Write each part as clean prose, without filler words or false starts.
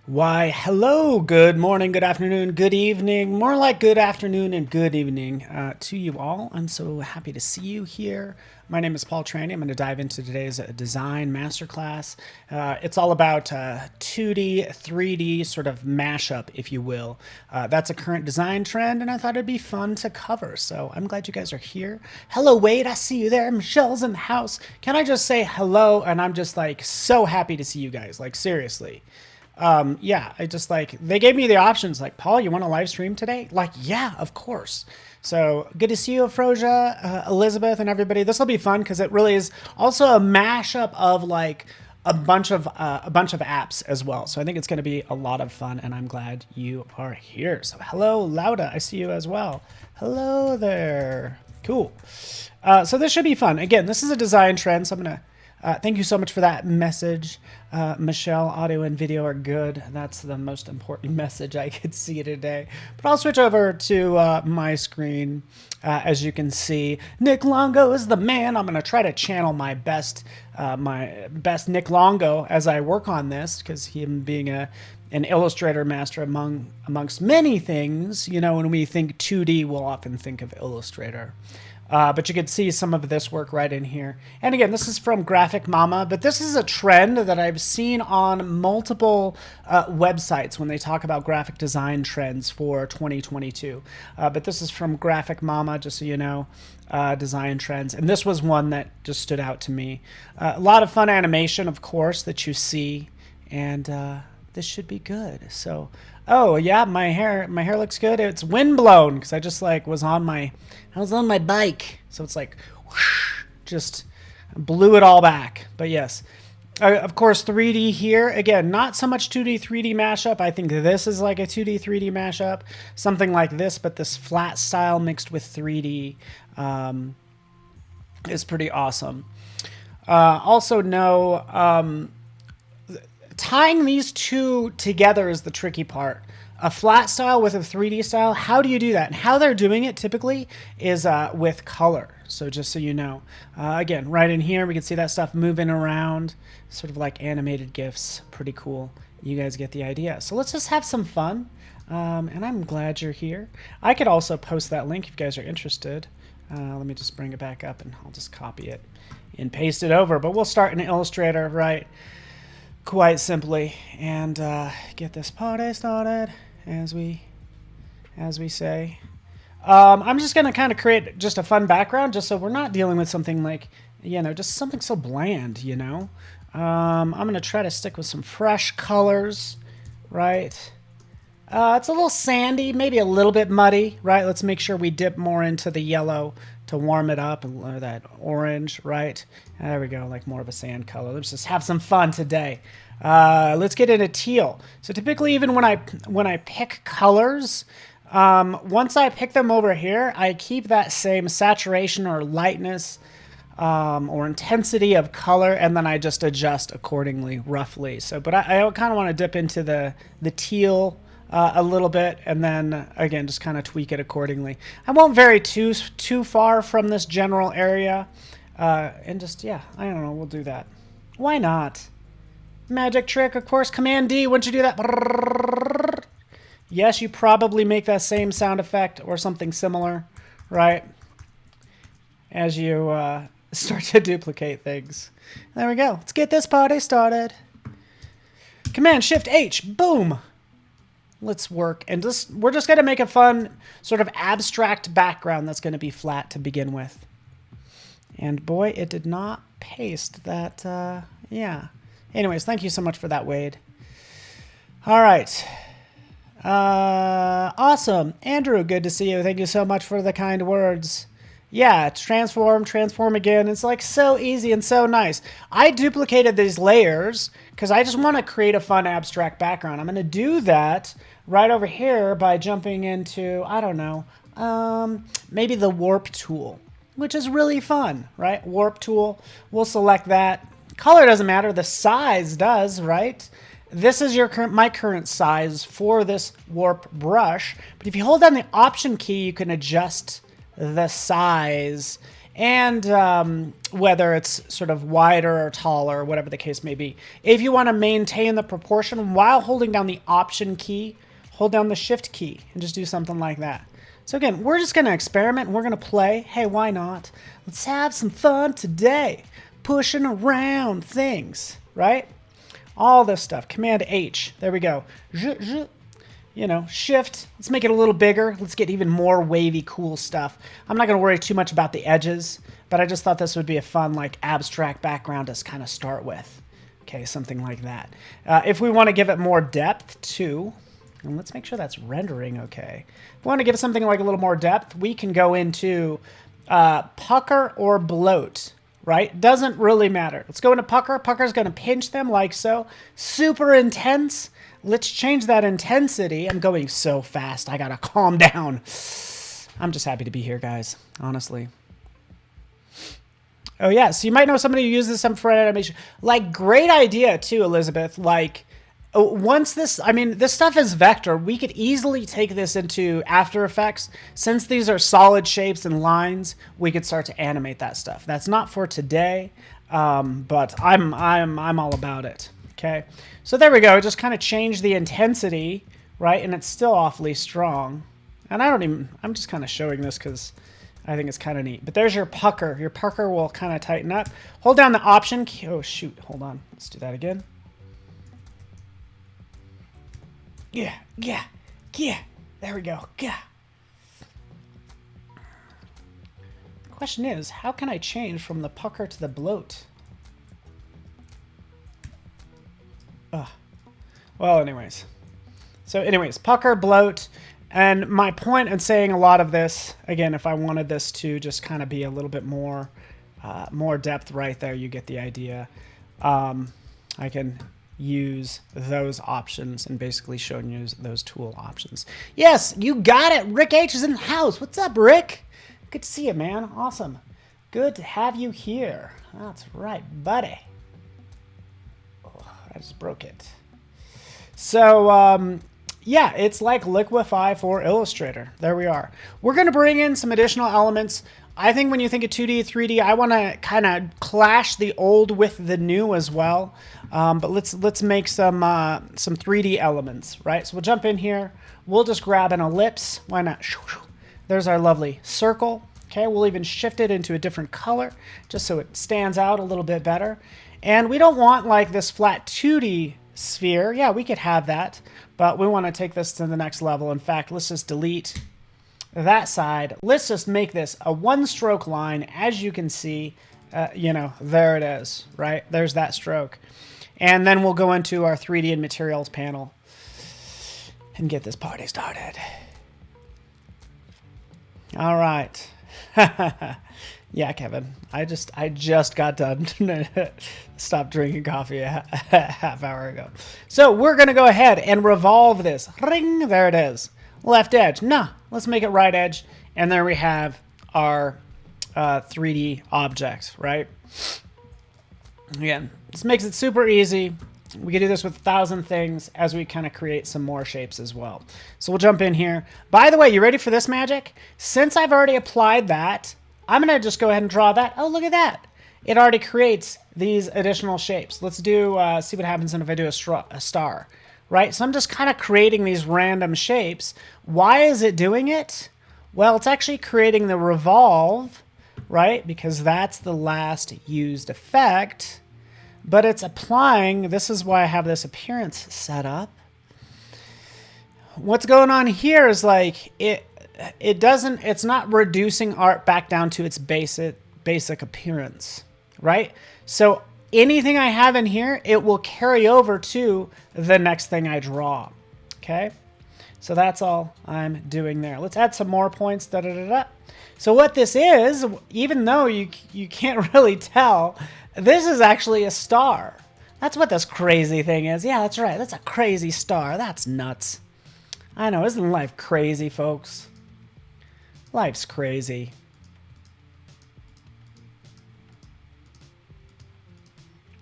Why, hello, good morning, good afternoon, good evening, more like good afternoon and good evening to you all. I'm so happy to see you here. My name is Paul Trani. I'm going to dive into today's design masterclass. It's all about 2D, 3D sort of mashup, if you will. That's a current design trend, and I thought it'd be fun to cover. So I'm glad you guys are here. Hello, Wade. I see you there. Michelle's in the house. Can I just say hello? And I'm just like so happy to see you guys. Like, seriously. Yeah, I just like, they gave me the options like, Paul, you want to live stream today? Like, yeah, of course. So good to see you, Afrosia, Elizabeth, and everybody. This will be fun because it really is also a mashup of like a bunch of apps as well. So I think it's going to be a lot of fun, and I'm glad you are here. So hello, Lauda, I see you as well. Hello there. Cool. So this should be fun. Again, this is a design trend, so I'm gonna. Thank you so much for that message. Michelle, audio and video are good. That's the most important message I could see today. But I'll switch over to my screen. As you can see, Nick Longo is the man. I'm going to try to channel my best Nick Longo as I work on this, because him being an illustrator master amongst many things, you know, when we think 2D, we'll often think of Illustrator. But you can see some of this work right in here. And again, this is from Graphic Mama, but this is a trend that I've seen on multiple websites when they talk about graphic design trends for 2022. But this is from Graphic Mama, just so you know, design trends. And this was one that just stood out to me. A lot of fun animation, of course, that you see. And this should be good. So, oh yeah, my hair looks good. It's wind blown because I just like was on my bike, so it's like whoosh, just blew it all back. But yes, of course 3D here again, not so much 2D 3D mashup. I think this is like a 2D 3D mashup, something like this, but this flat style mixed with 3D is pretty awesome. Also know. Tying these two together is the tricky part. A flat style with a 3D style, how do you do that? And how they're doing it typically is with color. So just so you know. Again, right in here, we can see that stuff moving around, sort of like animated GIFs. Pretty cool. You guys get the idea. So let's just have some fun. And I'm glad you're here. I could also post that link if you guys are interested. Let me just bring it back up and I'll just copy it and paste it over. But we'll start in Illustrator, right? Quite simply, and get this party started, as we say. I'm just gonna kind of create just a fun background, just so we're not dealing with something like, you know, just something so bland, you know. I'm gonna try to stick with some fresh colors, right? It's a little sandy, maybe a little bit muddy, right? Let's make sure we dip more into the yellow to warm it up, and that orange, right? There we go, like more of a sand color. Let's just have some fun today. Let's get into teal. So typically, even when I pick colors, once I pick them over here, I keep that same saturation or lightness or intensity of color, and then I just adjust accordingly, roughly. So, but I kind of want to dip into the teal a little bit, and then again just kind of tweak it accordingly. I won't vary too far from this general area, and just, yeah, I don't know, we'll do that. Why not? Magic trick, of course. Command D, once you do that, yes, you probably make that same sound effect or something similar, right, as you start to duplicate things. There we go. Let's get this party started. Command Shift H, boom. Let's work, and we're just going to make a fun sort of abstract background that's going to be flat to begin with. And boy, it did not paste that, yeah. Anyways, thank you so much for that, Wade. All right. Awesome. Andrew, good to see you. Thank you so much for the kind words. Yeah, transform again. It's like so easy and so nice. I duplicated these layers because I just want to create a fun abstract background. I'm going to do that right over here by jumping into, I don't know, maybe the warp tool, which is really fun, right? Warp tool. We'll select that. Color doesn't matter. The size does, right? This is my current size for this warp brush. But if you hold down the Option key, you can adjust the size and whether it's sort of wider or taller, whatever the case may be. If you want to maintain the proportion while holding down the Option key, hold down the Shift key and just do something like that. So again, we're just going to experiment and we're going to play. Hey, why not? Let's have some fun today. Pushing around things, right? All this stuff. Command H. There we go. You know, Shift. Let's make it a little bigger. Let's get even more wavy, cool stuff. I'm not going to worry too much about the edges, but I just thought this would be a fun, like, abstract background to kind of start with. Okay, something like that. If we want to give it more depth, too, and let's make sure that's rendering okay. If we want to give it something like a little more depth, we can go into pucker or bloat. Right? Doesn't really matter. Let's go into pucker. Pucker's going to pinch them like so. Super intense. Let's change that intensity. I'm going so fast. I got to calm down. I'm just happy to be here, guys. Honestly. Oh, yeah. So you might know somebody who uses some for animation. Like, great idea, too, Elizabeth. Like, once this, I mean, this stuff is vector. We could easily take this into After Effects. Since these are solid shapes and lines, we could start to animate that stuff. That's not for today, but I'm all about it. Okay, so there we go. Just kind of change the intensity, right? And it's still awfully strong. And I'm just kind of showing this because I think it's kind of neat. But there's your pucker. Your pucker will kind of tighten up. Hold down the Option key. Oh, shoot. Hold on. Let's do that again. Yeah. There we go. Yeah. The question is, how can I change from the pucker to the bloat? Well, anyways. So anyways, pucker, bloat. And my point in saying a lot of this, again, if I wanted this to just kind of be a little bit more depth right there, you get the idea. I can use those options and basically showing you those tool options. Yes, you got it. Rick H is in the house. What's up, Rick? Good to see you, man. Awesome. Good to have you here. That's right, buddy. Oh, I just broke it. So, yeah, it's like Liquify for Illustrator. There we are. We're going to bring in some additional elements. I think when you think of 2D, 3D, I want to kind of clash the old with the new as well. But let's make some 3D elements, right? So we'll jump in here. We'll just grab an ellipse. Why not? There's our lovely circle. Okay, we'll even shift it into a different color just so it stands out a little bit better. And we don't want like this flat 2D sphere. Yeah, we could have that, but we want to take this to the next level. In fact, let's just delete that side. Let's just make this a one-stroke line. As you can see, you know, there it is, right? There's that stroke. And then we'll go into our 3D and materials panel and get this party started. All right. Yeah, Kevin, I just got done. Stopped drinking coffee a half hour ago. So we're going to go ahead and revolve this. Ring, there it is. Left edge. No, let's make it right edge. And there we have our 3D object, right? Again, this makes it super easy. We can do this with 1,000 things as we kind of create some more shapes as well. So we'll jump in here. By the way, you ready for this magic? Since I've already applied that, I'm going to just go ahead and draw that. Oh, look at that. It already creates these additional shapes. Let's do, see what happens if I do a star, right? So I'm just kind of creating these random shapes. Why is it doing it? Well, it's actually creating the revolve, right? Because that's the last used effect. But it's applying, this is why I have this appearance set up. What's going on here is like, it's not reducing art back down to its basic appearance, right? So anything I have in here, it will carry over to the next thing I draw, okay? So that's all I'm doing there. Let's add some more points, So what this is, even though you can't really tell, this is actually a star. That's what this crazy thing is. Yeah, that's right. That's a crazy star. That's nuts. I know, isn't life crazy, folks? Life's crazy.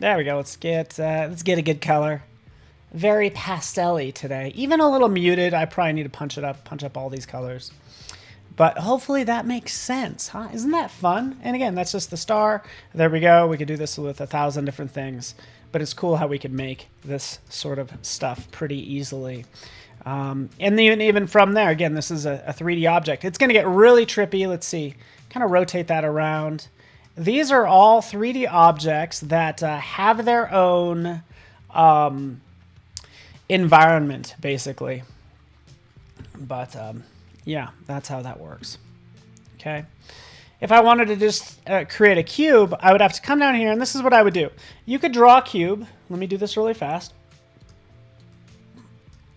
There we go. Let's get a good color. Very pastel-y today. Even a little muted. I probably need to punch up all these colors. But hopefully that makes sense, huh? Isn't that fun? And again, that's just the star. There we go. We could do this with 1,000 different things. But it's cool how we can make this sort of stuff pretty easily. And even from there, again, this is a 3D object. It's going to get really trippy. Let's see. Kind of rotate that around. These are all 3D objects that have their own environment, basically. But yeah, that's how that works. Okay. If I wanted to just create a cube, I would have to come down here, and this is what I would do. You could draw a cube. Let me do this really fast.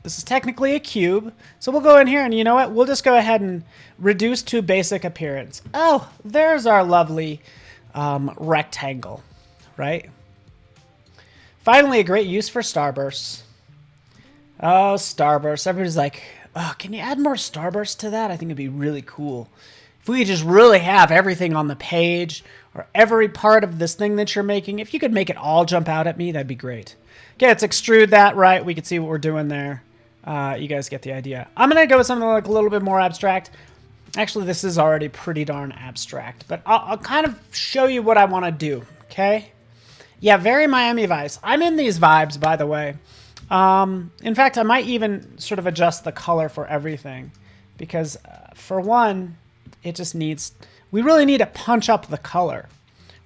This is technically a cube. So we'll go in here, and you know what? We'll just go ahead and reduce to basic appearance. Oh, there's our lovely rectangle, right? Finally, a great use for starbursts. Oh, starbursts. Everybody's like, oh, can you add more starbursts to that? I think it'd be really cool. If we could just really have everything on the page or every part of this thing that you're making, if you could make it all jump out at me, that'd be great. Okay, let's extrude that, right? We can see what we're doing there. You guys get the idea. I'm going to go with something like a little bit more abstract. Actually, this is already pretty darn abstract, but I'll kind of show you what I want to do, okay? Yeah, very Miami Vice. I'm in these vibes, by the way. In fact, I might even sort of adjust the color for everything because for one, it just needs, we really need to punch up the color,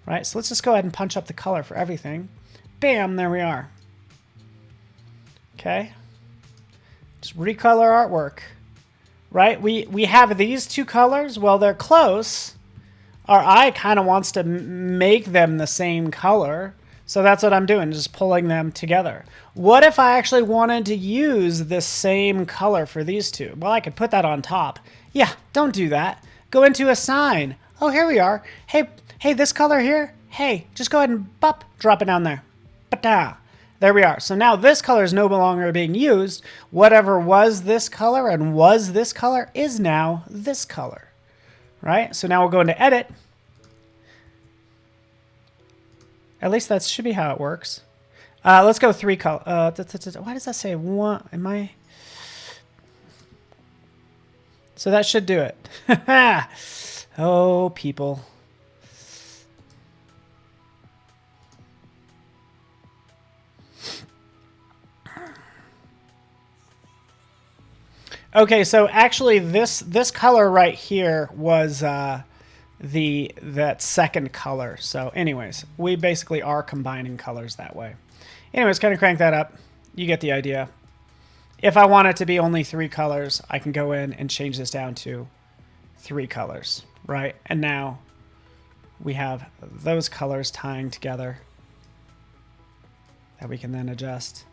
right? So let's just go ahead and punch up the color for everything. Bam, there we are. Okay. Just recolor artwork, right? We have these two colors. Well, they're close. Our eye kind of wants to make them the same color. So that's what I'm doing, just pulling them together. What if I actually wanted to use this same color for these two? Well, I could put that on top. Yeah, don't do that. Go into assign. Oh, here we are. Hey, this color here. Hey, just go ahead and bop, drop it down there. Ba-da. There we are. So now this color is no longer being used. Whatever was this color and was this color is now this color, right? So now we'll go into edit. At least that should be how it works. Let's go 3 color. Why does that say 1? Am I? So that should do it. Oh, people. Okay, so actually this color right here was that second color. So anyways, we basically are combining colors that way. Anyways, kind of crank that up. You get the idea. If I want it to be only 3 colors, I can go in and change this down to 3 colors, right? And now we have those colors tying together that we can then adjust.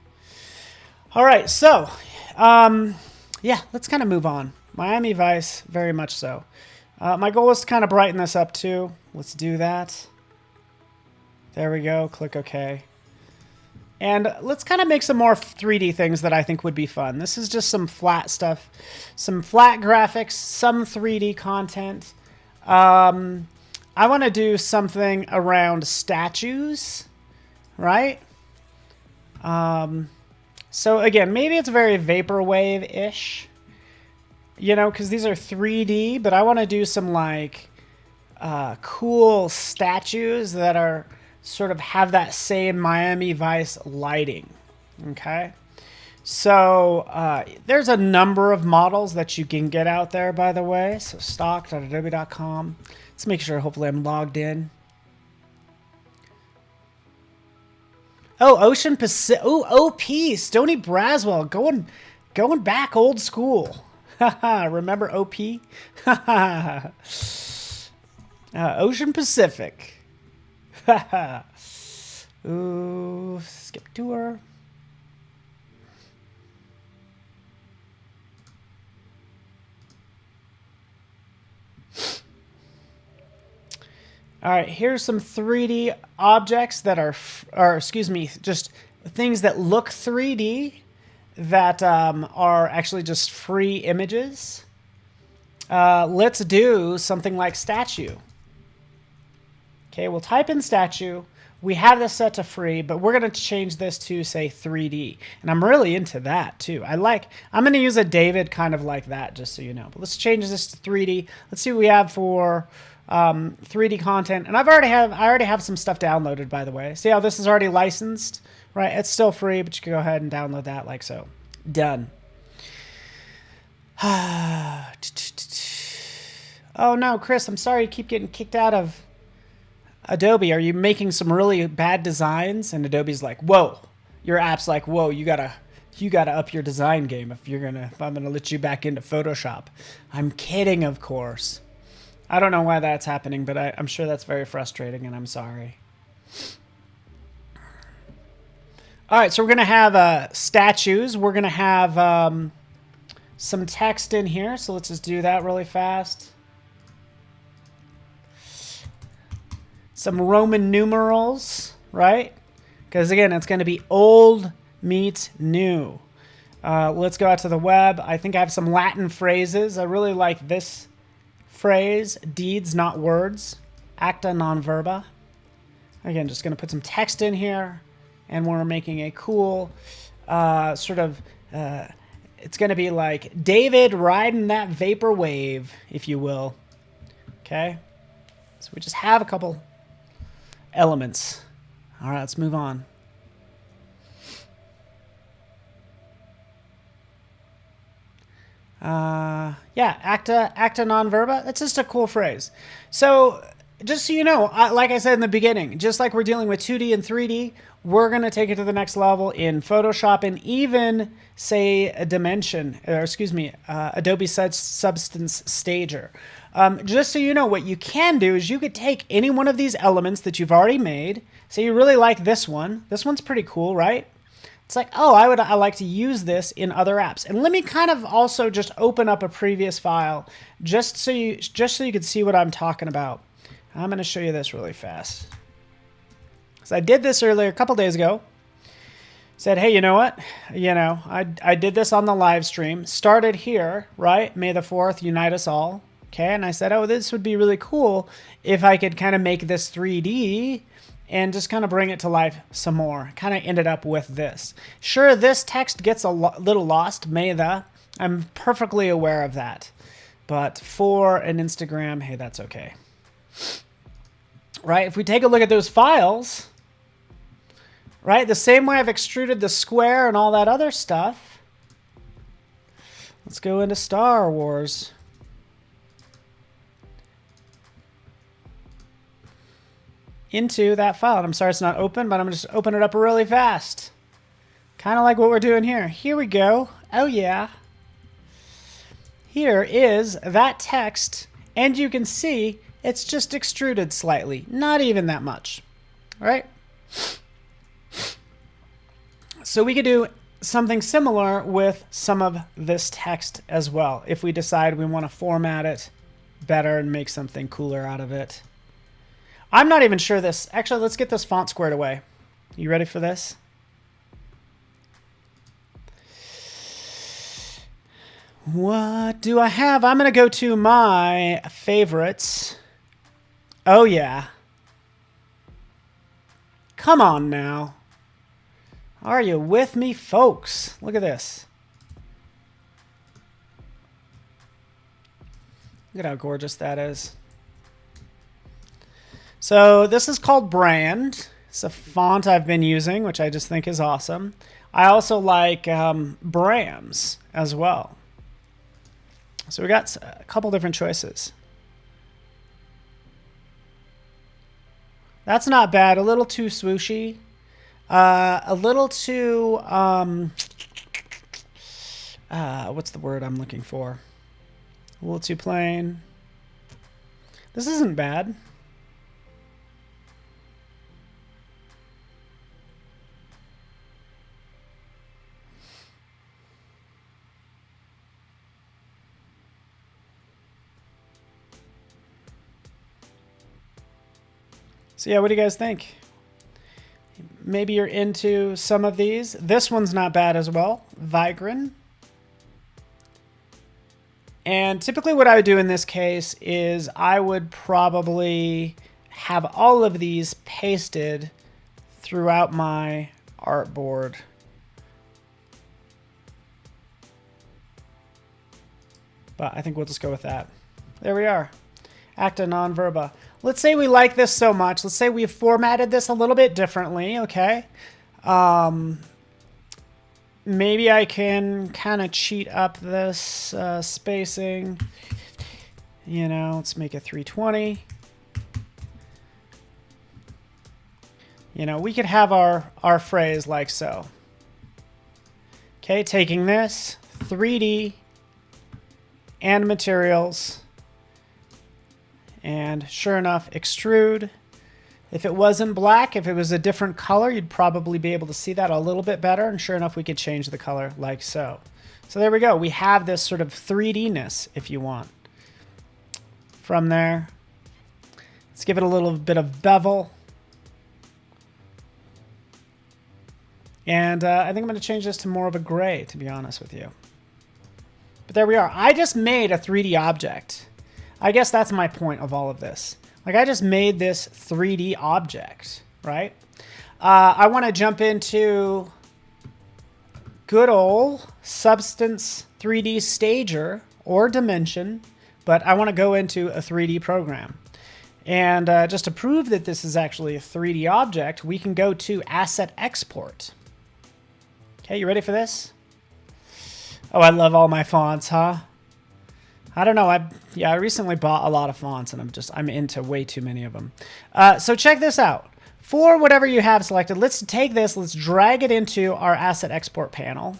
All right, so yeah, let's kind of move on. Miami Vice, very much so. My goal is to kind of brighten this up too. Let's do that. There we go. Click OK. And let's kind of make some more 3D things that I think would be fun. This is just some flat stuff, some flat graphics, some 3D content. I want to do something around statues, right? So again, maybe it's very vaporwave-ish, you know, because these are 3D, but I want to do some like cool statues that are sort of have that same Miami Vice lighting. Okay. So there's a number of models that you can get out there, by the way. So stock.adobe.com. Let's make sure, hopefully I'm logged in. Oh, Ocean Pacific. Oh, OP. Stony Braswell. Going back old school. Remember OP? Ocean Pacific. Ooh, skip tour. All right, here's some 3D objects that or excuse me, just things that look 3D that are actually just free images. Let's do something like statue. Okay, we'll type in statue. we have this set to free, but we're going to change this to, say, 3D. And I'm really into that, too. I'm going to use a David kind of like that, just so you know. But let's change this to 3D. Let's see what we have for 3D content. And I already have some stuff downloaded, by the way. See how this is already licensed, right? It's still free, but you can go ahead and download that like so. Done. Oh, no, Chris, I'm sorry you keep getting kicked out of Adobe. Are you making some really bad designs? And Adobe's like, whoa, your app's like, whoa, you gotta up your design game if I'm gonna let you back into Photoshop. I'm kidding, of course. I don't know why that's happening, but I'm sure that's very frustrating, and I'm sorry. All right, so we're gonna have statues. We're gonna have some text in here, so let's just do that really fast. Some Roman numerals, right? Because again, it's going to be old meets new. Let's go out to the web. I think I have some Latin phrases. I really like this phrase, deeds, not words. Acta non verba. Again, just going to put some text in here, and we're making a cool it's going to be like David riding that vapor wave, if you will. Okay? So we just have a couple elements. All right, let's move on. Yeah, acta non verba. That's just a cool phrase. So just so you know, like I said in the beginning, just like we're dealing with 2D and 3D, we're going to take it to the next level in Photoshop and even, say, Adobe Substance Stager. Just so you know, what you can do is you could take any one of these elements that you've already made. Say you really like this one. This one's pretty cool, right? It's like, oh, I like to use this in other apps. And let me kind of also just open up a previous file just so you can see what I'm talking about. I'm going to show you this really fast. So I did this earlier, a couple days ago. Said, hey, you know what? I did this on the live stream. Started here, right? May the 4th unite us all. Okay, and I said, oh, this would be really cool if I could kind of make this 3D and just kind of bring it to life some more. Kind of ended up with this. Sure, this text gets a little lost, I'm perfectly aware of that. But for an Instagram, hey, that's okay. Right, if we take a look at those files, right, the same way I've extruded the square and all that other stuff, let's go into Star Wars. Into that file. And I'm sorry it's not open, but I'm going to just open it up really fast. Kind of like what we're doing here. Here we go. Oh, yeah. Here is that text, and you can see it's just extruded slightly. Not even that much. All right? So we could do something similar with some of this text as well, if we decide we want to format it better and make something cooler out of it. I'm not even sure this. Actually, let's get this font squared away. You ready for this? What do I have? I'm going to go to my favorites. Oh, yeah. Come on now. Are you with me, folks? Look at this. Look at how gorgeous that is. So this is called Brand. It's a font I've been using, which I just think is awesome. I also like Brams as well. So we got a couple different choices. That's not bad. A little too swooshy. A little too, what's the word I'm looking for? A little too plain. This isn't bad. So yeah, what do you guys think? Maybe you're into some of these. This one's not bad as well. Vigrin. And typically what I would do in this case is I would probably have all of these pasted throughout my artboard. But I think we'll just go with that. There we are. Acta non verba. Let's say we like this so much. Let's say we've formatted this a little bit differently, okay? Maybe I can kind of cheat up this spacing. You know, let's make it 320. You know, we could have our phrase like so. Okay, taking this, 3D, and materials, and sure enough, extrude. If it wasn't black, if it was a different color, you'd probably be able to see that a little bit better, and sure enough, we could change the color like so. So there we go. We have this sort of 3D-ness, if you want. From there, let's give it a little bit of bevel. And I think I'm going to change this to more of a gray, to be honest with you. But there we are. I just made a 3D object. I guess that's my point of all of this. Like, I just made this 3D object, right? I want to jump into good old Substance 3D Stager or Dimension, but I want to go into a 3D program. And just to prove that this is actually a 3D object, we can go to Asset Export. Okay, you ready for this? Oh, I love all my fonts, huh? I don't know. I recently bought a lot of fonts, and I'm into way too many of them. So check this out. For whatever you have selected, let's take this, let's drag it into our Asset Export panel.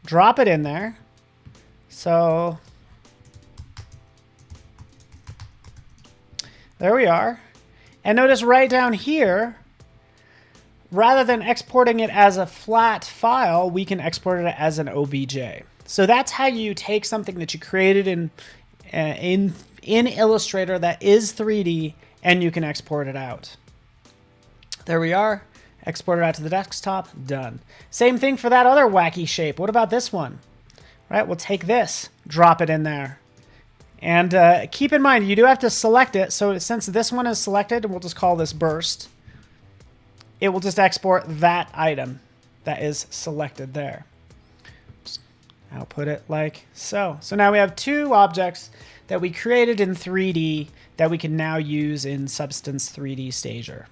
Drop it in there. So there we are. And notice right down here, rather than exporting it as a flat file, we can export it as an OBJ. So that's how you take something that you created in Illustrator that is 3D, and you can export it out. There we are. Export it out to the desktop. Done. Same thing for that other wacky shape. What about this one? Right, we'll take this, drop it in there. And keep in mind, you do have to select it. So since this one is selected, we'll just call this burst. It will just export that item that is selected there. Just output it like so. So now we have two objects that we created in 3D that we can now use in Substance 3D Stager.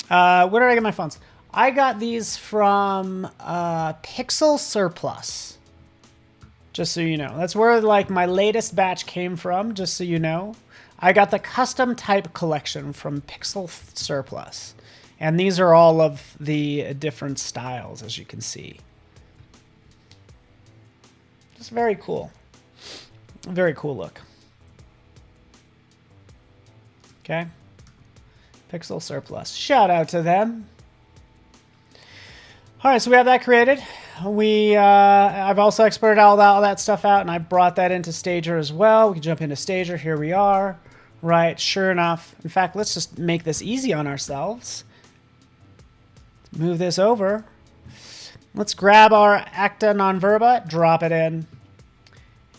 Where did I get my fonts? I got these from Pixel Surplus. Just so you know. That's where like my latest batch came from, just so you know. I got the custom type collection from Pixel Surplus. And these are all of the different styles, as you can see. Just very cool. Very cool look. Okay. Pixel Surplus. Shout out to them. All right, so we have that created. I've also exported all that stuff out, and I brought that into Stager as well. We can jump into Stager. Here we are. Right, sure enough. In fact, let's just make this easy on ourselves. Move this over. Let's grab our acta non verba, drop it in.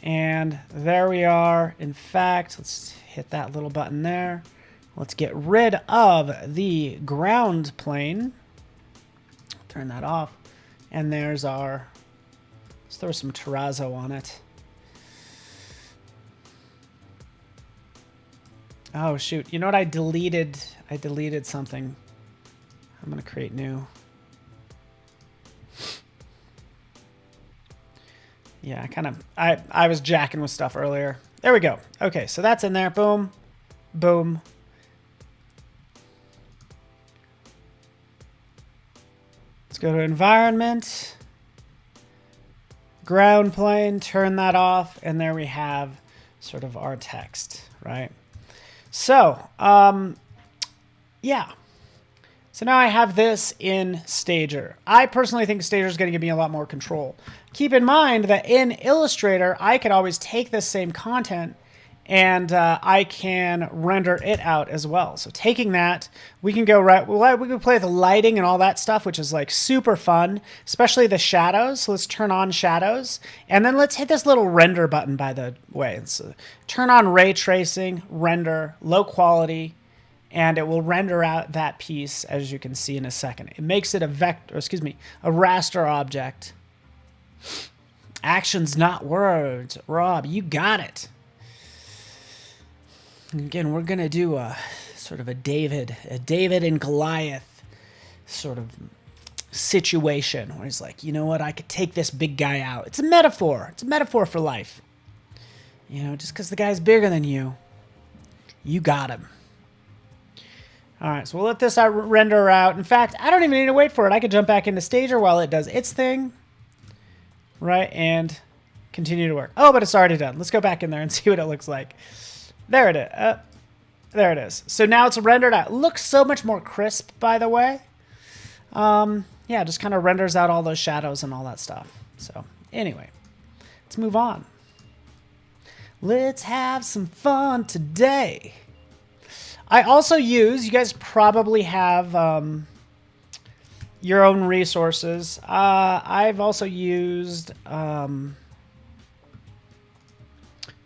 And there we are. In fact, let's hit that little button there. Let's get rid of the ground plane. Turn that off. And there's our, let's throw some terrazzo on it. Oh, shoot. You know what I deleted? I deleted something. I'm going to create new. Yeah, I was jacking with stuff earlier. There we go. Okay, so that's in there. Boom. Boom. Let's go to environment. Ground plane, turn that off, and there we have sort of our text, right? So, yeah. So now I have this in Stager. I personally think Stager is going to give me a lot more control. Keep in mind that in Illustrator, I could always take this same content and I can render it out as well. So taking that, we can go right, we can play with the lighting and all that stuff, which is like super fun, especially the shadows. So let's turn on shadows. And then let's hit this little render button, by the way. So turn on ray tracing, render, low quality, and it will render out that piece, as you can see in a second. It makes it a vector, excuse me, a raster object. Actions, not words. Rob, you got it. Again, we're going to do a sort of a David and Goliath sort of situation where he's like, you know what, I could take this big guy out. It's a metaphor. It's a metaphor for life. You know, just because the guy's bigger than you, you got him. All right, so we'll let this render out. In fact, I don't even need to wait for it. I could jump back into Stager while it does its thing, right, and continue to work. Oh, but it's already done. Let's go back in there and see what it looks like. There it is. There it is. So now it's rendered out. It looks so much more crisp, by the way. Yeah, just kind of renders out all those shadows and all that stuff. So anyway, let's move on. Let's have some fun today. I also use, you guys probably have your own resources. I've also used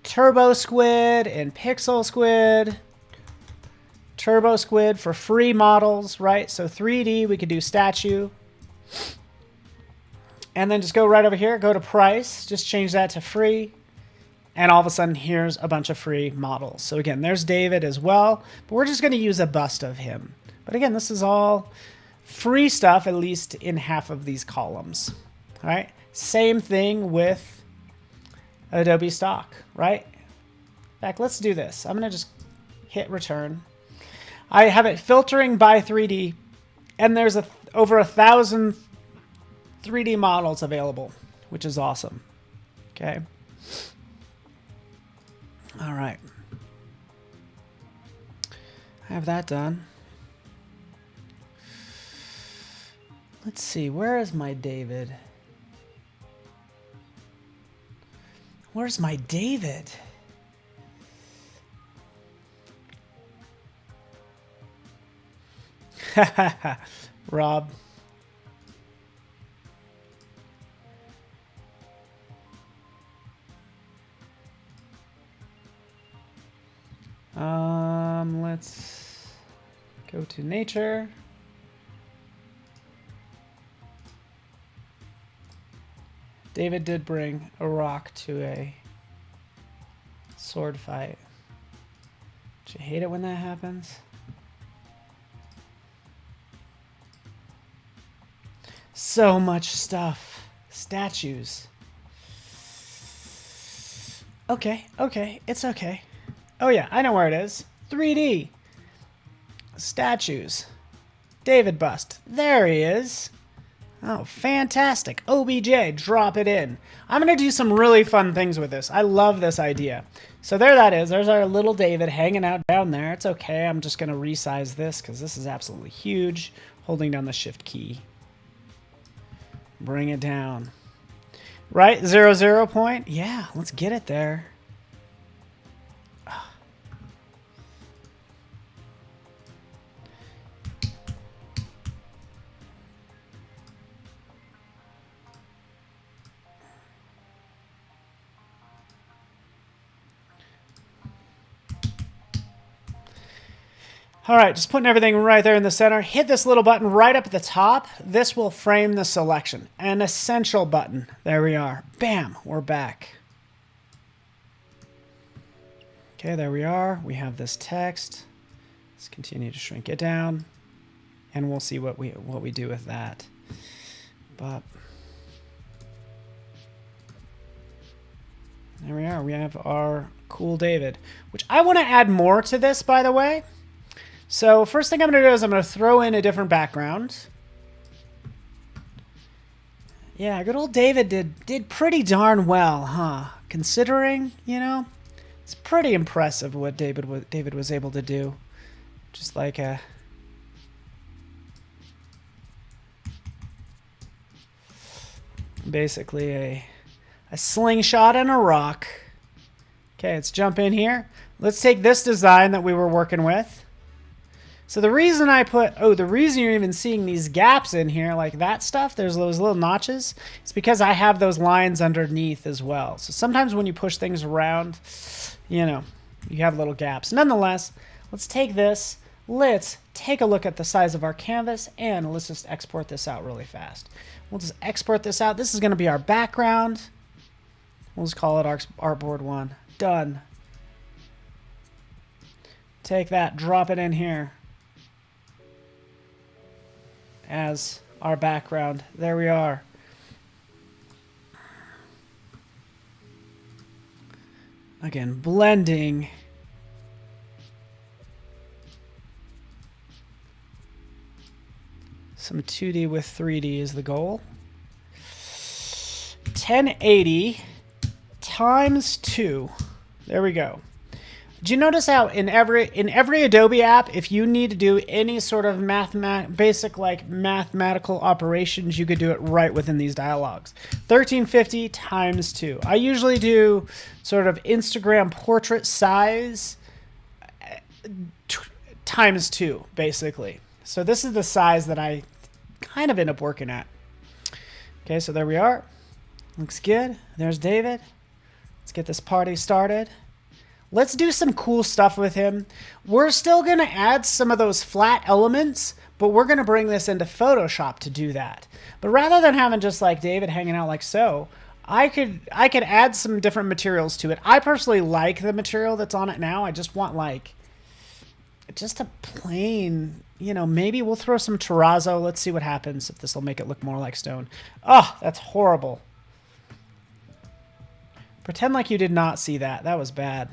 Turbo Squid and Pixel Squid. Turbo Squid for free models, right? So 3D, we could do statue. And then just go right over here, go to price, just change that to free. And all of a sudden, here's a bunch of free models. So again, there's David as well, but we're just going to use a bust of him. But again, this is all free stuff, at least in half of these columns. All right. Same thing with Adobe Stock, right? In fact, let's do this. I'm going to just hit return. I have it filtering by 3D, and there's over 1,000 3D models available, which is awesome. Okay. All right. I have that done. Let's see. Where is my David? Where's my David? Rob. Let's go to nature. David did bring a rock to a sword fight. Don't you hate it when that happens? So much stuff. Statues. Okay, it's okay. Oh yeah, I know where it is. 3D. Statues. David bust. There he is. Oh, fantastic. OBJ, drop it in. I'm going to do some really fun things with this. I love this idea. So there that is. There's our little David hanging out down there. It's okay. I'm just going to resize this because this is absolutely huge. Holding down the shift key. Bring it down. Right? 0, 0 point? Yeah, let's get it there. All right, just putting everything right there in the center. Hit this little button right up at the top. This will frame the selection. An essential button. There we are. Bam, we're back. Okay, there we are. We have this text. Let's continue to shrink it down, and we'll see what we do with that. But there we are. We have our cool David, which I want to add more to this, by the way. So first thing I'm going to do is I'm going to throw in a different background. Yeah, good old David did pretty darn well, huh? Considering, you know, it's pretty impressive what David was able to do. Just like basically a slingshot and a rock. Okay, let's jump in here. Let's take this design that we were working with. So the reason the reason you're even seeing these gaps in here, like that stuff, there's those little notches, it's because I have those lines underneath as well. So sometimes when you push things around, you know, you have little gaps. Nonetheless, let's take this, let's take a look at the size of our canvas and let's just export this out really fast. We'll just export this out. This is going to be our background. We'll just call it artboard 1. Done. Take that, drop it in here as our background. There we are. Again, blending. Some 2D with 3D is the goal. 1080 times 2. There we go. Did you notice how in every Adobe app, if you need to do any sort of basic like mathematical operations, you could do it right within these dialogues. 1350 times 2. I usually do sort of Instagram portrait size times 2, basically. So this is the size that I kind of end up working at. Okay, so there we are. Looks good. There's David. Let's get this party started. Let's do some cool stuff with him. We're still going to add some of those flat elements, but we're going to bring this into Photoshop to do that. But rather than having just like David hanging out like so, I could add some different materials to it. I personally like the material that's on it now. I just want like just a plain, you know, maybe we'll throw some terrazzo. Let's see what happens if this will make it look more like stone. Oh, that's horrible. Pretend like you did not see that. That was bad.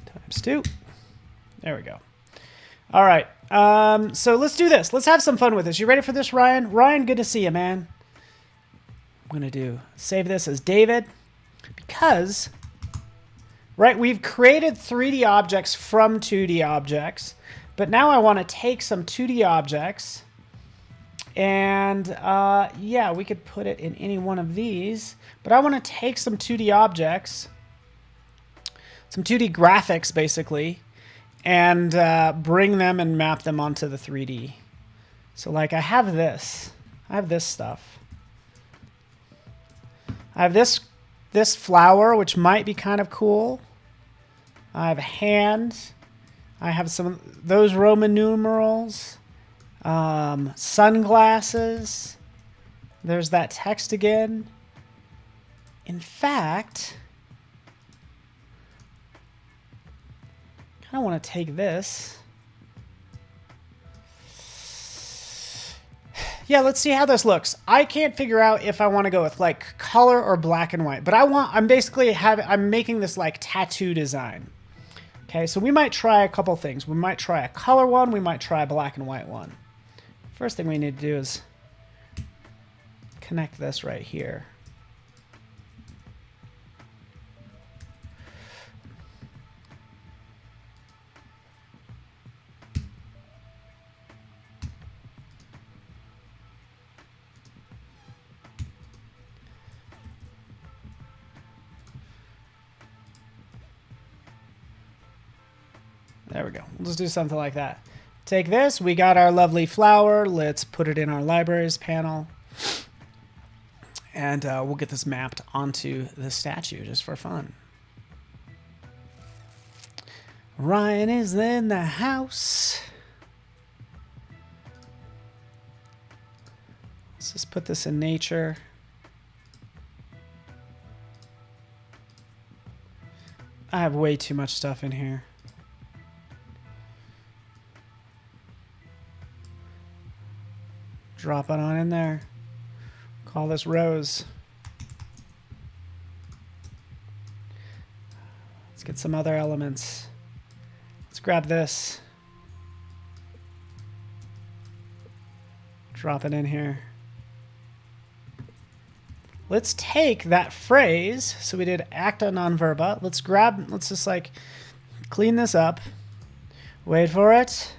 Times 2. There we go. All right. So let's do this. Let's have some fun with this. You ready for this, Ryan? Ryan, good to see you, man. I'm going to save this as David because, right, we've created 3D objects from 2D objects, but now I want to take some 2D objects and, yeah, we could put it in any one of these, but I want to take some 2D objects, some 2D graphics, basically, and bring them and map them onto the 3D. So, like, I have this stuff. I have this flower, which might be kind of cool. I have a hand. I have some of those Roman numerals. Sunglasses. There's that text again. In fact, I kind of want to take this. Yeah, let's see how this looks. I can't figure out if I want to go with like color or black and white, but I'm making this like tattoo design. Okay, so we might try a couple things. We might try a color one, we might try a black and white one. First thing we need to do is connect this right here. There we go. We'll just do something like that. Take this. We got our lovely flower. Let's put it in our libraries panel. And we'll get this mapped onto the statue just for fun. Ryan is in the house. Let's just put this in nature. I have way too much stuff in here. Drop it on in there. Call this Rose. Let's get some other elements. Let's grab this. Drop it in here. Let's take that phrase. So we did acta non verba. Let's just like clean this up. Wait for it.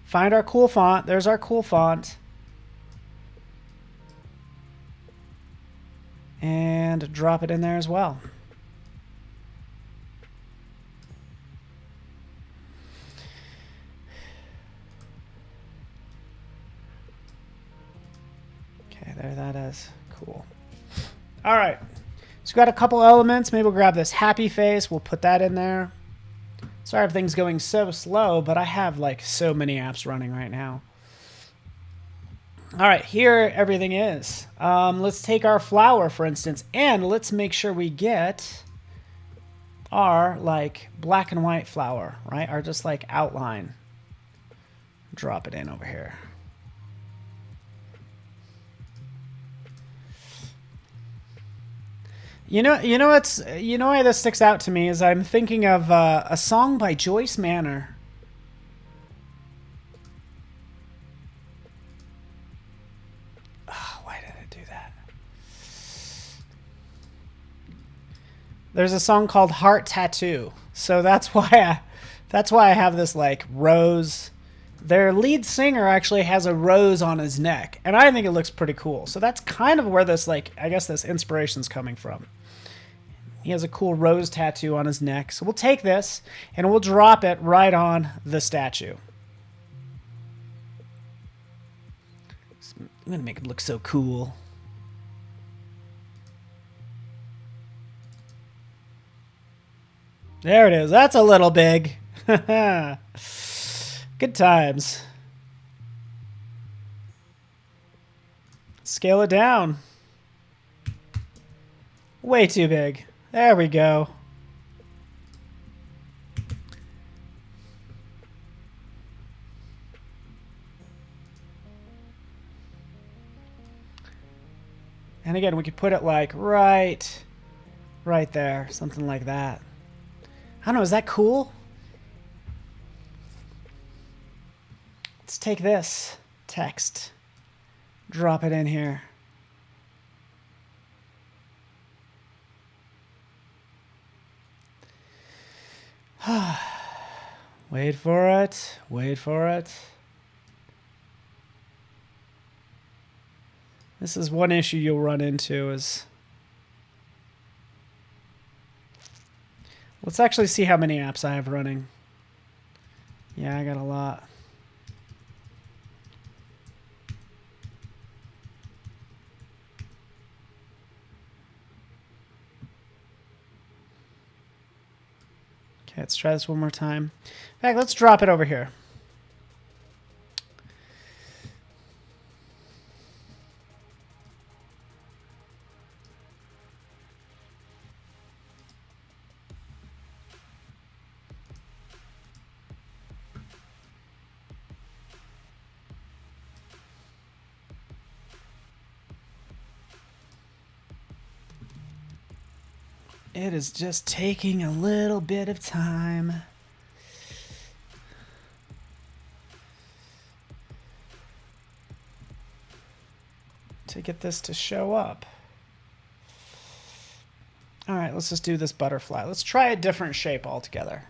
Find our cool font. There's our cool font. And drop it in there as well. There that is. Cool. All right. So we got a couple elements. Maybe we'll grab this happy face. We'll put that in there. Sorry if things going so slow, but I have like so many apps running right now. All right, here everything is. Let's take our flower, for instance, and let's make sure we get our like black and white flower, right? Our just like outline. Drop it in over here. You know why this sticks out to me is I'm thinking of a song by Joyce Manor. Oh, why did I do that? There's a song called Heart Tattoo, so that's why I have this like rose. Their lead singer actually has a rose on his neck, and I think it looks pretty cool. So that's kind of where this like I guess this inspiration's coming from. He has a cool rose tattoo on his neck. So we'll take this and we'll drop it right on the statue. I'm going to make it look so cool. There it is. That's a little big. Good times. Scale it down. Way too big. There we go. And again, we could put it like right there, something like that. I don't know, is that cool? Let's take this text, drop it in here. Wait for it. Wait for it. This is one issue you'll run into is... Let's actually see how many apps I have running. Yeah, I got a lot. Okay, let's try this one more time. In fact, let's drop it over here. It is just taking a little bit of time. To get this to show up. All right, let's just do this butterfly. Let's try a different shape altogether.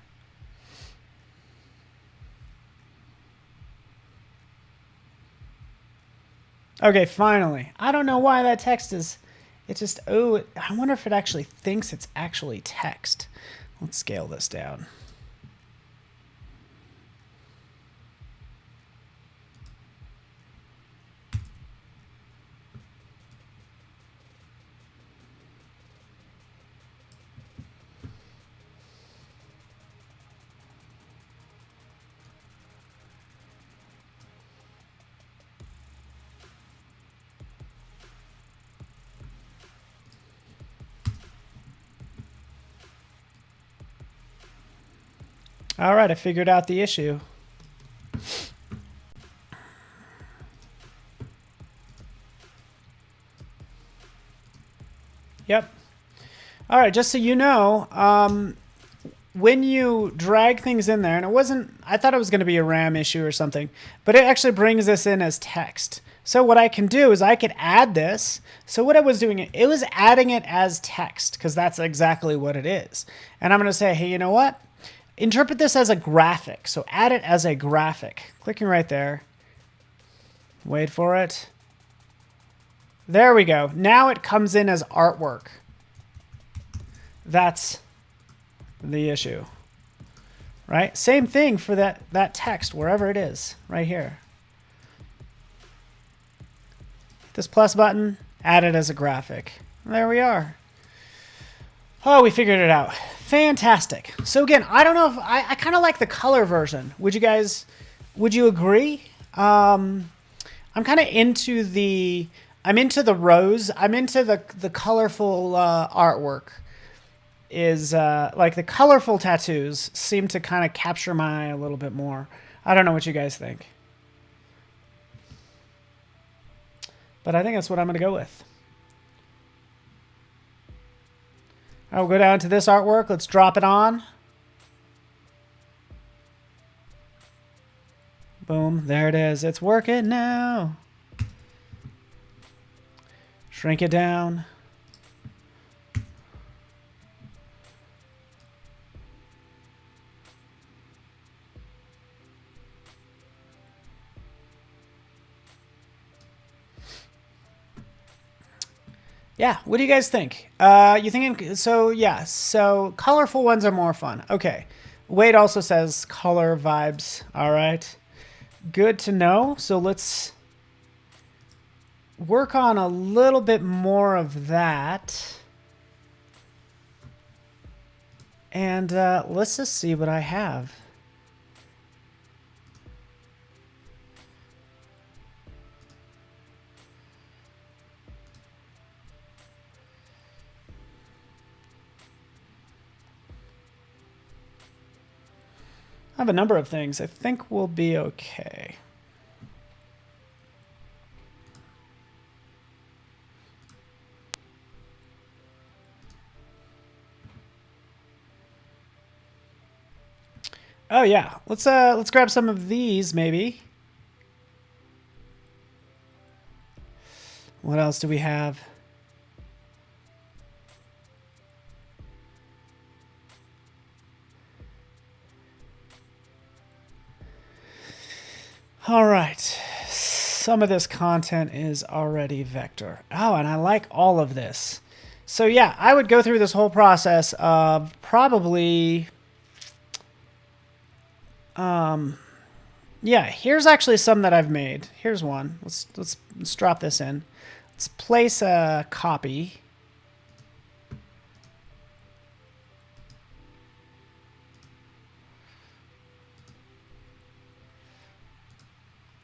Okay, finally. I don't know why that text is... It just, oh, I wonder if it actually thinks it's actually text. Let's scale this down. All right, I figured out the issue. Yep. All right, just so you know, when you drag things in there, and it wasn't, I thought it was going to be a RAM issue or something, but it actually brings this in as text. So what I can do is I could add this. So what I was doing, it was adding it as text because that's exactly what it is. And I'm going to say, hey, you know what? Interpret this as a graphic. So add it as a graphic. Clicking right there. Wait for it. There we go. Now it comes in as artwork. That's the issue. Right? Same thing for that text, wherever it is, right here. this plus button, add it as a graphic. There we are. Oh, we figured it out. Fantastic. So again, I don't know if I kind of like the color version. Would you agree? I'm kind of into the rose. I'm into the colorful artwork. Is like the colorful tattoos seem to kind of capture my eye a little bit more. I don't know what you guys think, but I think that's what I'm going to go with. I'll go down to this artwork. Let's drop it on. Boom. There it is. It's working now. Shrink it down. Yeah, what do you guys think? You thinking, so yeah, so colorful ones are more fun. Okay. Wade also says color vibes. All right. Good to know. So let's work on a little bit more of that. And let's just see what I have. I have a number of things. I think we'll be okay. Oh yeah, let's grab some of these maybe. What else do we have? All right, some of this content is already vector. Oh, and I like all of this. So yeah, I would go through this whole process of probably, yeah, here's actually some that I've made. Here's one. Let's drop this in. Let's place a copy.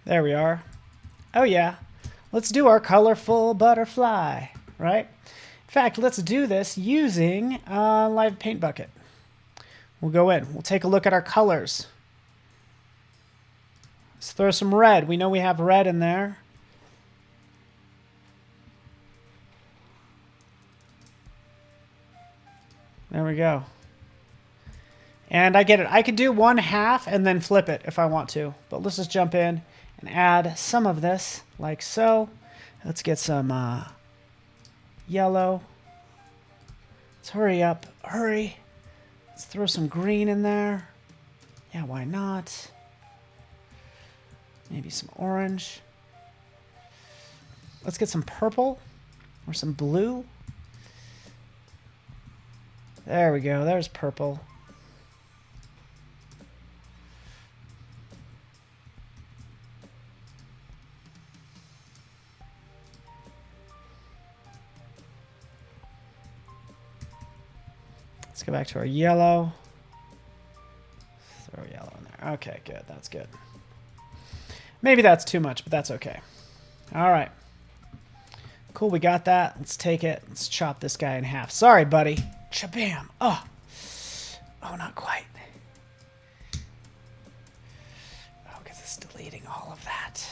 There we are. Oh yeah, let's do our colorful butterfly, right? In fact, let's do this using a live paint bucket. We'll go in, we'll take a look at our colors. Let's throw some red. We know we have red in there. There we go. And I get it. I could do 1/2 and then flip it if I want to, but let's just jump in and add some of this, like so. Let's get some yellow. Let's hurry up, hurry. Let's throw some green in there. Yeah, why not? Maybe some orange. Let's get some purple or some blue. There we go, there's purple. Let's go back to our yellow. Throw yellow in there. Okay, good. That's good. Maybe that's too much, but that's okay. All right. Cool, we got that. Let's take it. Let's chop this guy in half. Sorry, buddy. Chabam. Oh. Oh, not quite. Oh, because it's deleting all of that.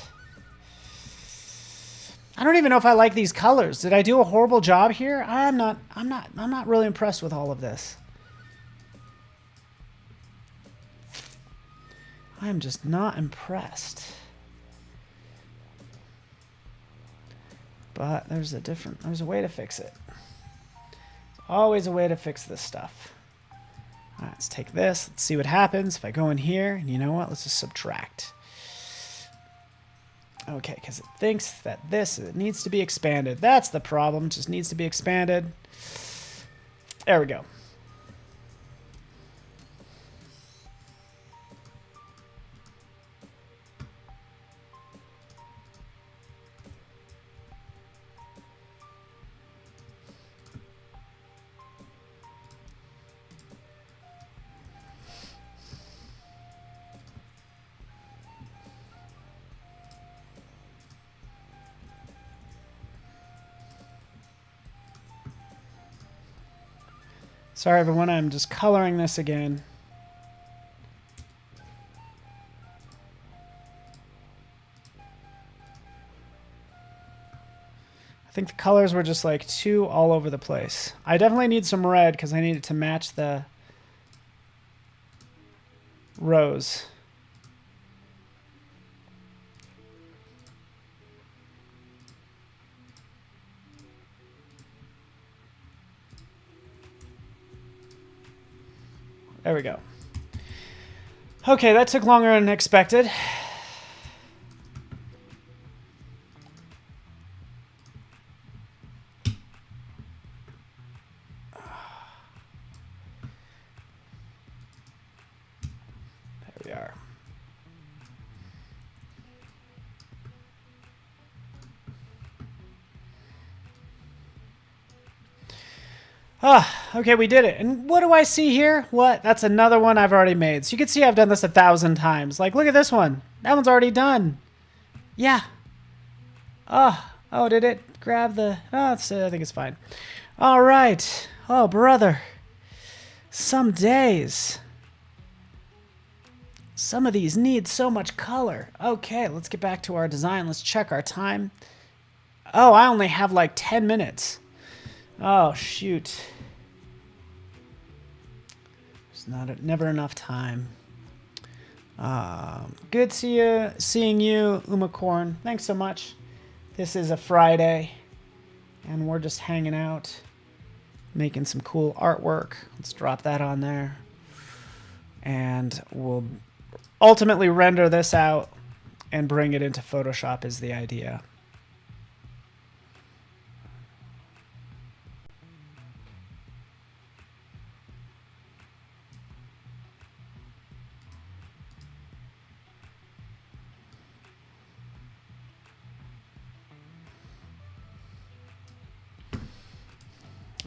I don't even know if I like these colors. Did I do a horrible job here? I'm not really impressed with all of this. I'm just not impressed. But there's a way to fix it. There's always a way to fix this stuff. All right, let's take this. Let's see what happens if I go in here. And you know what? Let's just subtract. Okay, because it thinks that it needs to be expanded. That's the problem. It just needs to be expanded. There we go. Sorry, everyone. I'm just coloring this again. I think the colors were just like too all over the place. I definitely need some red because I need it to match the rose. There we go. Okay, that took longer than expected. There we are. Okay, we did it. And what do I see here? What? That's another one I've already made. So you can see I've done this 1,000 times. Like, look at this one. That one's already done. Yeah. Oh, did it grab the... Oh, I think it's fine. All right. Oh, brother. Some days. Some of these need so much color. Okay, let's get back to our design. Let's check our time. Oh, I only have like 10 minutes. Oh, shoot. There's never enough time. Good seeing you, Umacorn. Thanks so much. This is a Friday, and we're just hanging out, making some cool artwork. Let's drop that on there. And we'll ultimately render this out and bring it into Photoshop is the idea.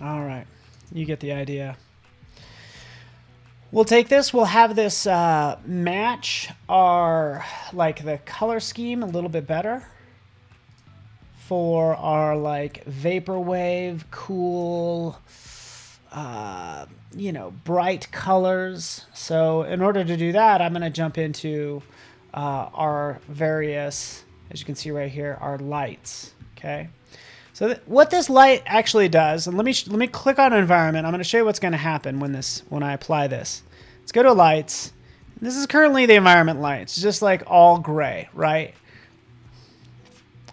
All right, you get the idea. We'll take this, we'll have this match our, like the color scheme a little bit better for our like vaporwave, cool, you know, bright colors. So in order to do that, I'm gonna jump into our various, as you can see right here, our lights, okay? So what this light actually does, and let me click on environment. I'm going to show you what's going to happen when I apply this. Let's go to lights. This is currently the environment light. It's just like all gray, right?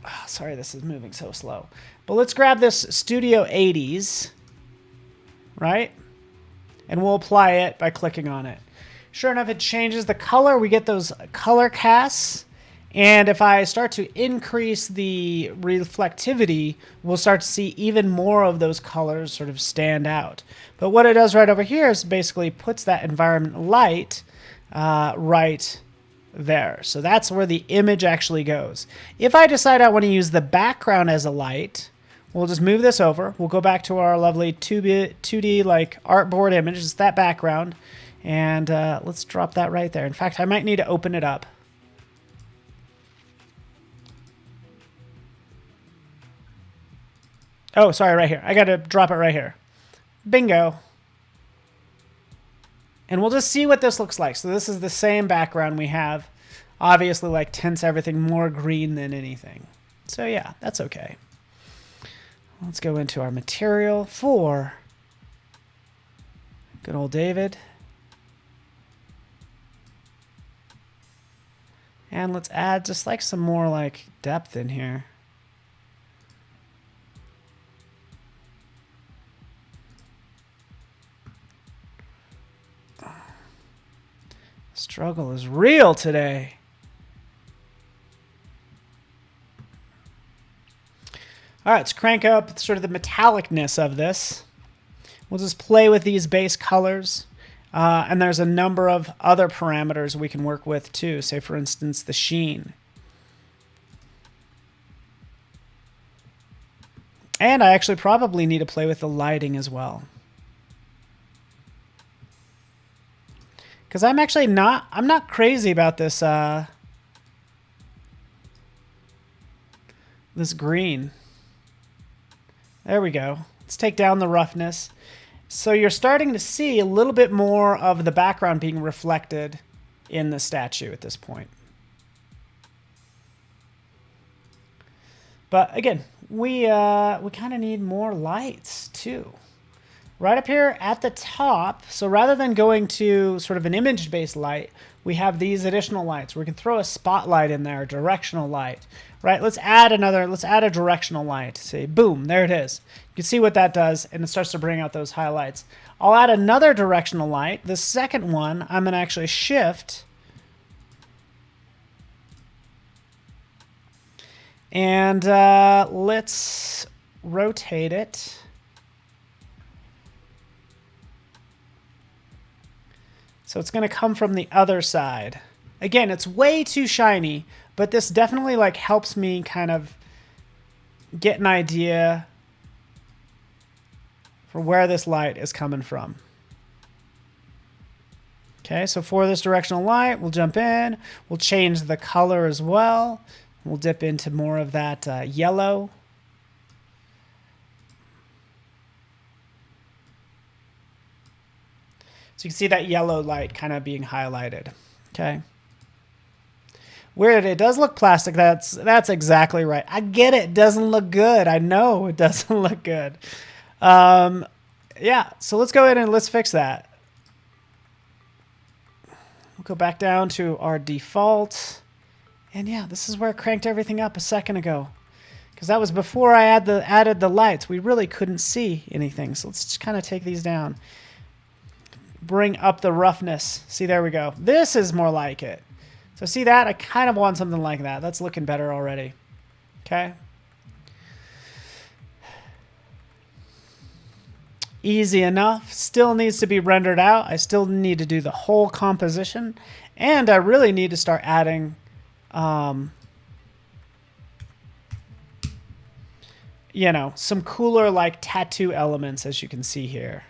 Oh, sorry, this is moving so slow. But let's grab this Studio 80s, right? And we'll apply it by clicking on it. Sure enough, it changes the color. We get those color casts. And if I start to increase the reflectivity, we'll start to see even more of those colors sort of stand out. But what it does right over here is basically puts that environment light right there. So that's where the image actually goes. If I decide I want to use the background as a light, we'll just move this over. We'll go back to our lovely 2D like artboard image. It's that background. And let's drop that right there. In fact, I might need to open it up. Oh, sorry, right here. I got to drop it right here. Bingo. And we'll just see what this looks like. So this is the same background we have. Obviously, like, tints everything more green than anything. So, yeah, that's okay. Let's go into our material for good old David. And let's add just, like, some more, like, depth in here. Struggle is real today. All right, let's crank up sort of the metallicness of this. We'll just play with these base colors. And there's a number of other parameters we can work with too. Say, for instance, the sheen. And I actually probably need to play with the lighting as well. Because I'm actually not crazy about this this green. There we go. Let's take down the roughness. So you're starting to see a little bit more of the background being reflected in the statue at this point. But again, we kind of need more lights too. Right up here at the top, so rather than going to sort of an image-based light, we have these additional lights. We can throw a spotlight in there, a directional light. Right, let's add a directional light. See, boom, there it is. You can see what that does, and it starts to bring out those highlights. I'll add another directional light. The second one, I'm gonna actually shift. And let's rotate it. So it's going to come from the other side. Again, it's way too shiny, but this definitely like helps me kind of get an idea for where this light is coming from. Okay, so for this directional light, we'll jump in. We'll change the color as well. We'll dip into more of that yellow. So you can see that yellow light kind of being highlighted. Okay. Weird, it does look plastic. That's exactly right. I get it. It doesn't look good. I know it doesn't look good. Yeah, so let's go ahead and let's fix that. We'll go back down to our default. And yeah, this is where I cranked everything up a second ago. Because that was before I added the lights. We really couldn't see anything. So let's just kind of take these down. Bring up the roughness. See, there we go. This is more like it. So see that? I kind of want something like that. That's looking better already. Okay. Easy enough. Still needs to be rendered out. I still need to do the whole composition. And I really need to start adding you know, some cooler like tattoo elements, as you can see here.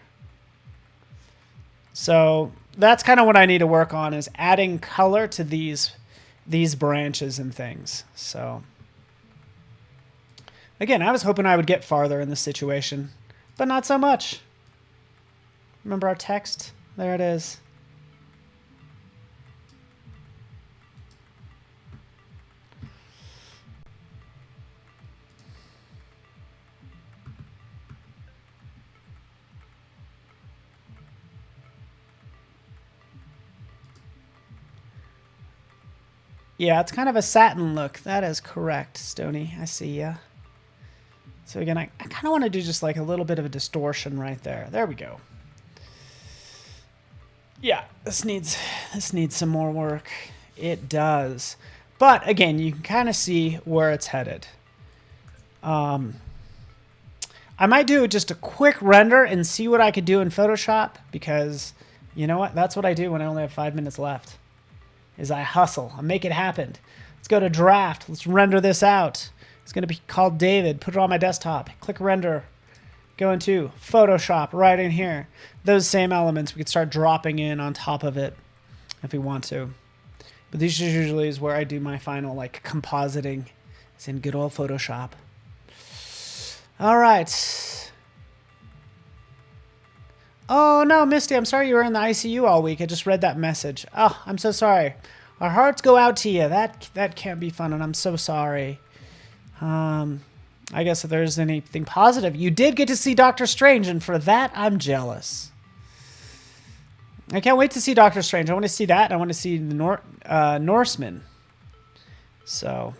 So that's kind of what I need to work on, is adding color to these branches and things. So again, I was hoping I would get farther in this situation, but not so much. Remember our text? There it is. Yeah, it's kind of a satin look. That is correct, Stony. I see ya. So again, I kind of want to do just like a little bit of a distortion right there. There we go. Yeah, this needs some more work. It does. But again, you can kind of see where it's headed. I might do just a quick render and see what I could do in Photoshop, because you know what? That's what I do when I only have 5 minutes left. Is I hustle. I make it happen. Let's go to draft. Let's render this out. It's going to be called David. Put it on my desktop. Click render. Go into Photoshop right in here. Those same elements we could start dropping in on top of it if we want to. But these usually is where I do my final like compositing. It's in good old Photoshop. All right. Oh, no, Misty, I'm sorry you were in the ICU all week. I just read that message. Oh, I'm so sorry. Our hearts go out to you. That can't be fun, and I'm so sorry. I guess if there's anything positive, you did get to see Doctor Strange, and for that, I'm jealous. I can't wait to see Doctor Strange. I want to see that. I want to see the Norseman. So,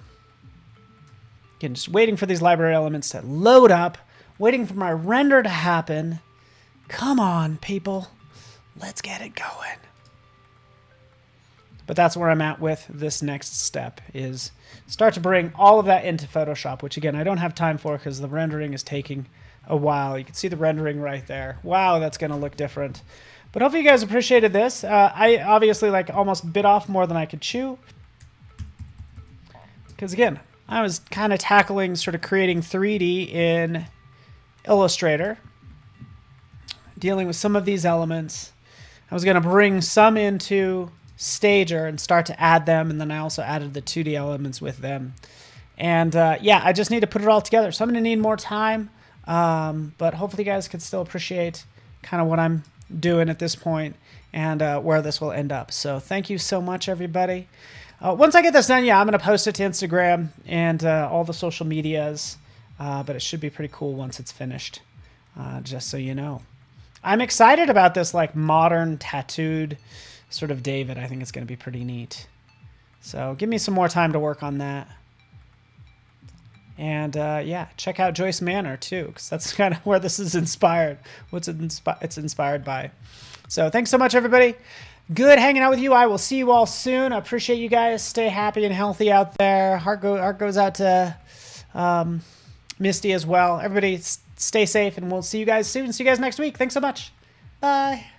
again, just waiting for these library elements to load up, waiting for my render to happen. Come on, people. Let's get it going. But that's where I'm at with this next step, is start to bring all of that into Photoshop, which again, I don't have time for because the rendering is taking a while. You can see the rendering right there. Wow, that's going to look different. But hopefully you guys appreciated this. I obviously like almost bit off more than I could chew. Because again, I was kind of tackling sort of creating 3D in Illustrator, dealing with some of these elements. I was going to bring some into Stager and start to add them, and then I also added the 2D elements with them. And yeah, I just need to put it all together. So I'm going to need more time, but hopefully you guys can still appreciate kind of what I'm doing at this point and where this will end up. So thank you so much, everybody. Once I get this done, yeah, I'm going to post it to Instagram and all the social medias, but it should be pretty cool once it's finished, just so you know. I'm excited about this like modern tattooed sort of David. I think it's going to be pretty neat. So give me some more time to work on that. And yeah, check out Joyce Manor too, because that's kind of where this is inspired. It's inspired by. So thanks so much, everybody. Good hanging out with you. I will see you all soon. I appreciate you guys. Stay happy and healthy out there. Heart goes out to Misty as well. Everybody stay safe, and we'll see you guys soon. See you guys next week. Thanks so much. Bye.